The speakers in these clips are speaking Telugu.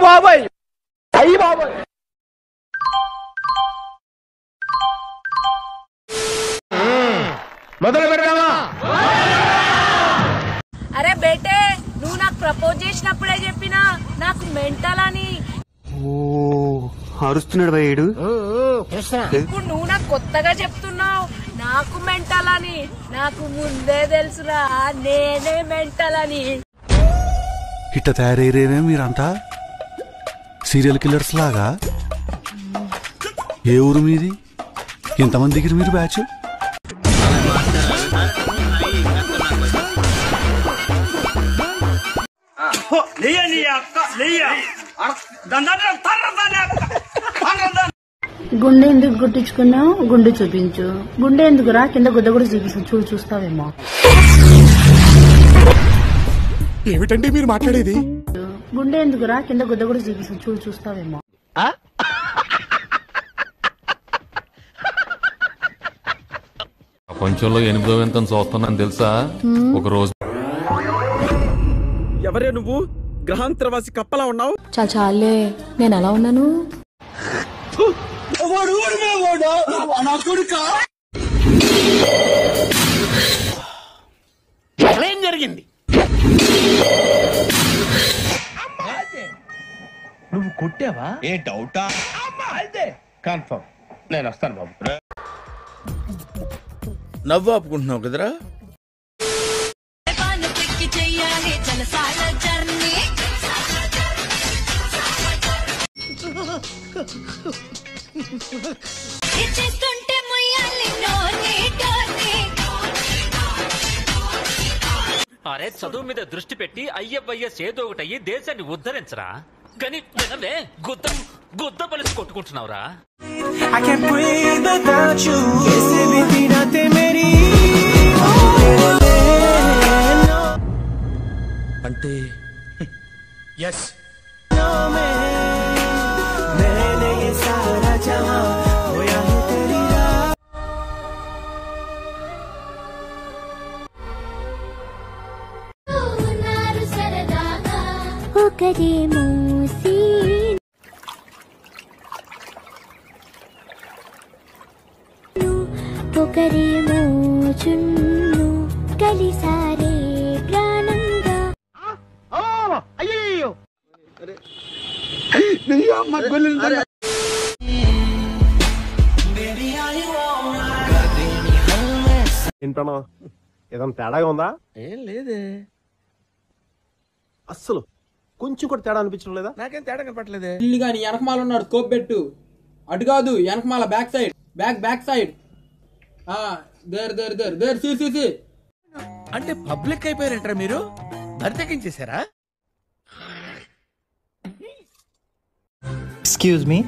బాబాయ్ అయ్యి బాబాయ్ మొదలు పెడదామా? అరే బేటే నువ్వు నాకు ప్రపోజ్ చేసినప్పుడే చెప్పినా నాకు మెంటల్ అని. అరుస్తున్నాడు భయ్యుడు. ఇప్పుడు నువ్వు నాకు కొత్తగా చెప్తున్నావు నాకు మెంటల్ అని. నాకు ముందే తెలుసురా నేనే మెంటల్ అని. ఇట్ట తయారయ్యేనే మీరంతా సీరియల్ కిల్లర్స్ లాగా. ఏ ఊరు మీది? ఎంతమంది దిగిరు మీరు బ్యాచ్? గుండె ఎందుకు గుట్టించుకున్నావు? గుండె చూపించు. గుండె ఎందుకురా? కింద గుద్ద కూడా చూపిస్తు చూస్తావేమో. ఏమిటండి మీరు మాట్లాడేది? గుండె ఎందుకురా? కింద గుద్ద కూడా చూపిస్తు చూస్తావేమో. ప్రపంచంలో 8వ వింతను చూస్తున్నాను తెలుసా? ఒక రోజు ఎవరే నువ్వు? గ్రహాంతరవాసి కప్పలా ఉన్నావు. చాలే నేను ఎలా ఉన్నాను? ఏం జరిగింది? నువ్వు కొట్టావా? ఏ డౌటా? కన్ఫర్మ్. నేను వస్తాను బాబు. నవ్వు ఆపుకుంటున్నావు కదరా? అరే చదువు మీద దృష్టి పెట్టి అయ్యవయ్యస్ ఏదో ఒకటయ్యి దేశాన్ని ఉద్ధరించరా. కానీ వినవే గుద్ద పలిసి కొట్టుకుంటున్నావురా. అంటే ఎస్ ఒకరేమో చున్ను కలిసారే ప్రాణంగా. అయ్యో ఏంటన్నా ఏదన్నా తేడాగా ఉందా? ఏం లేదే. అస్సలు కొంచెం కూడా తేడా అనిపించడం లేదా? నాకేం తేడా కనపట్లేదే. ఇల్లు గాని వెనకమాల ఉన్నాడు స్కోప్ పెట్టు. అటు కాదు వెనకమాల back side back side. There see. అంటే పబ్లిక్ అయిపోయారంటారా మీరు? బరితెక్కించేశారా? ఎక్స్క్యూజ్ మీ,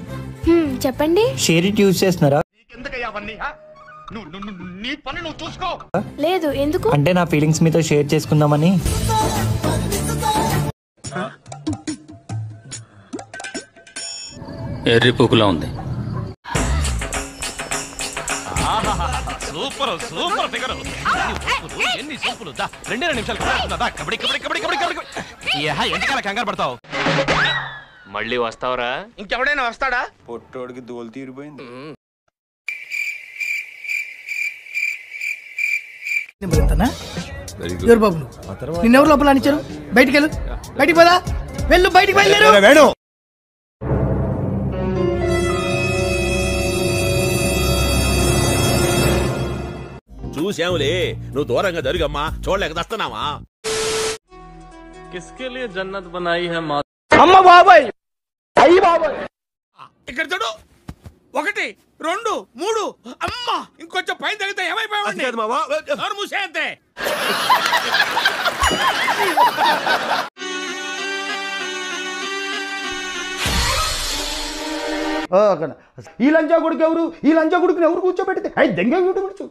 చెప్పండి. షేర్ ఇట్ యూజ్ చేస్తున్నారా? లేదు. ఎందుకు? అంటే నా ఫీలింగ్స్ మీతో షేర్ చేసుకుందామని. ఎర్రి పుకులా ఉంది. Super figure. ఎన్ని సూపులు. 2 నిమిషాలు ఎంతకాల కంగారు పడతావు? మళ్ళీ వస్తావరా? ఇంకెవడైనా వస్తాడా? పొట్టోడికి దోలు తీరిపోయింది. ఎవరు బాబు నిన్నెవరు లోపల అనిచ్చారు? బయటికి వెళ్ళు. బయటికి పోదా? వెళ్ళు బయటికి వెళ్ళారు. చూసాములే, నువ్వు దూరంగా జరుగమ్మా. చూడలేక దస్తున్నావా? కిస్కే లియే జన్నత్ బనాయి హై మా. అమ్మ బాబాయ్ అయ్యి బాబాయ్. ఇక్కడ చూడు. 1 2 3. అమ్మా ఇంకొంచెం పైన తగ్గితే ఏమైపోయావు? మూసే అంతే. ఈ లంచా కొడుకు ఎవరు? ఈ లంచా కొడుకుని ఎవరు కూర్చోబెడితే దెంగ కూర్చో.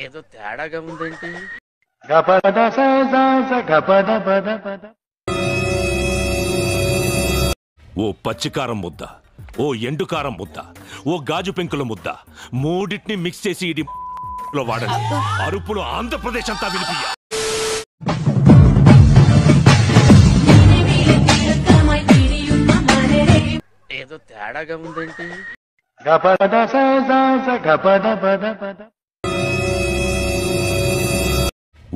ఏదో తేడాగా ఉందేంటి? ఓ పచ్చికారం ముద్ద, ఓ ఎండుకారం ముద్ద, ఓ గాజు పెంకుల ముద్ద, మూడింటిని మిక్స్ చేసి ఇది లో వాడండి. అరుపులు ఆంధ్రప్రదేశ్ అంతా వినిపియ్య. ఏదో తేడాగా ఉందేంటి?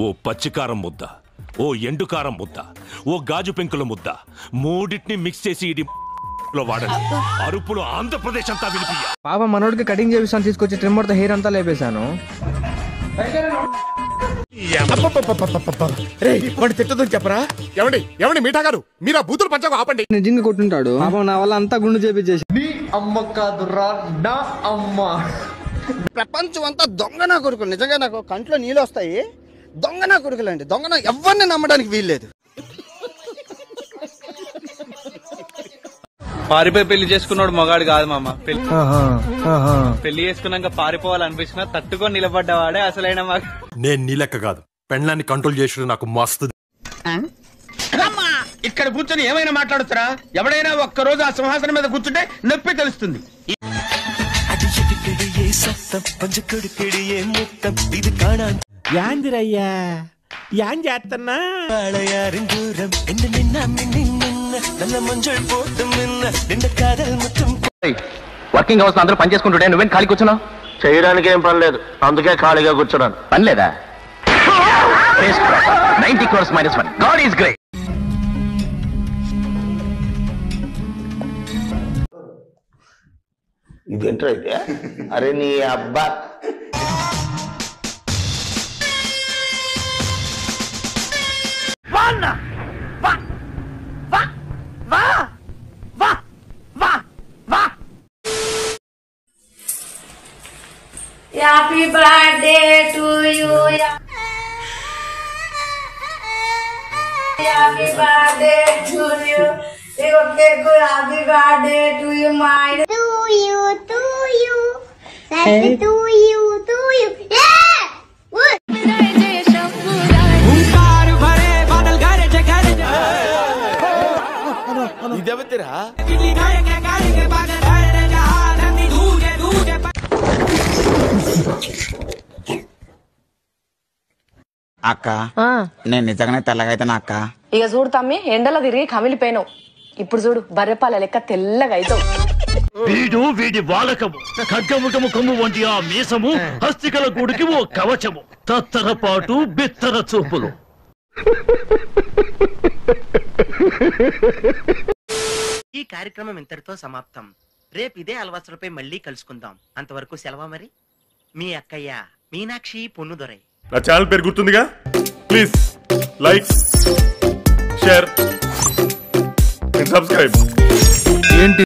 ఓ పచ్చికారం ముద్ద, ఓ ఎండుకారం ముద్ద, ఓ గాజు పెంకుల ముద్ద, మూడింటిని మిక్స్ చేసి ఇది లో వాడండి. అరుపులు ఆంధ్రప్రదేశ్ అంతా వినిపియ్య. పాప మనోడికి కటింగ్ చేపిస్తాను తీసుకొచ్చి ట్రిమ్మర్ తో హెయిర్ అంతా లేపేశాను. తిట్టదని చెప్పరా? ఎవండి మీఠా గారు, మీరు ఆ బూతులు పంచకు ఆపండి. నిజంగా కొట్టుంటాడు పాపం, నా వల్ల అంతా గుండు చేపించేసి. అమ్మ కాదురా నా అమ్మ. ప్రపంచం అంతా దొంగ నా కొడుకులు. నిజంగా నాకు కంట్లో నీళ్ళు వస్తాయి. దొంగ నా కొడుకులు అండి. దొంగ ఎవరిని నమ్మడానికి వీల్లేదు. పారిపోయి పెళ్లి చేసుకున్నాడు మగాడు కాదు మామ. పెళ్లి చేసుకున్నాక పారిపోవాలనిపించినా తట్టుకొని నిలబడ్డవాడే అసలైన మగ. నేను నీ లెక్క కాదు, పెళ్ళాన్ని కంట్రోల్ చేసి నాకు మస్తు. ఇక్కడ కూర్చొని ఏమైనా మాట్లాడుతారా? ఎవడైనా ఒక్కరోజు ఆ సింహాసనం మీద కూర్చుంటే నొప్పి తెలుస్తుంది. యాందిరయ్యా యాన్ చేస్తున్నా వర్కింగ్ అవర్స్ అందరూ పని చేసుకుంటుంటే నువ్వేం ఖాళీ కూర్చున్నావు? చేయడానికి ఏం పని లేదు, అందుకే ఖాళీగా కూర్చున్నాను. పని లేదా? 90 crores minus 1. God is great. ఇదేంట్రా అయితే? అరే నీ అబ్బా. Happy birthday to you. Happy birthday to you. Happy birthday to you my to you happy to you ఇదేవతిరా? అక్క నేను నిజంగానే తెల్లగైతాను అక్క. ఇక చూడు తమ్మి, ఎండలో తిరిగి కమిలిపోయినావు. ఇప్పుడు చూడు బర్రెపాల లెక్క తెల్లగా అవుతావు. వీడు వీడి వాలకము, ఖడ్గముఖము కొమ్ము వంటి ఆ మీసము, హస్తికల గుడికి ఓ కవచము, తత్తరపాటు బిత్తర చూపులు. ఈ కార్యక్రమం ఇంతటితో సమాప్తం. రేపు ఇదే అలవాసులపై మళ్ళీ కలుసుకుందాం. అంతవరకు సెలవు. మరి మీ అక్కయ్య మీనాక్షి పొన్నుదొరై. నా ఛానల్ పేరు గుర్తుందిగా? Please like, share and subscribe. ఏంటి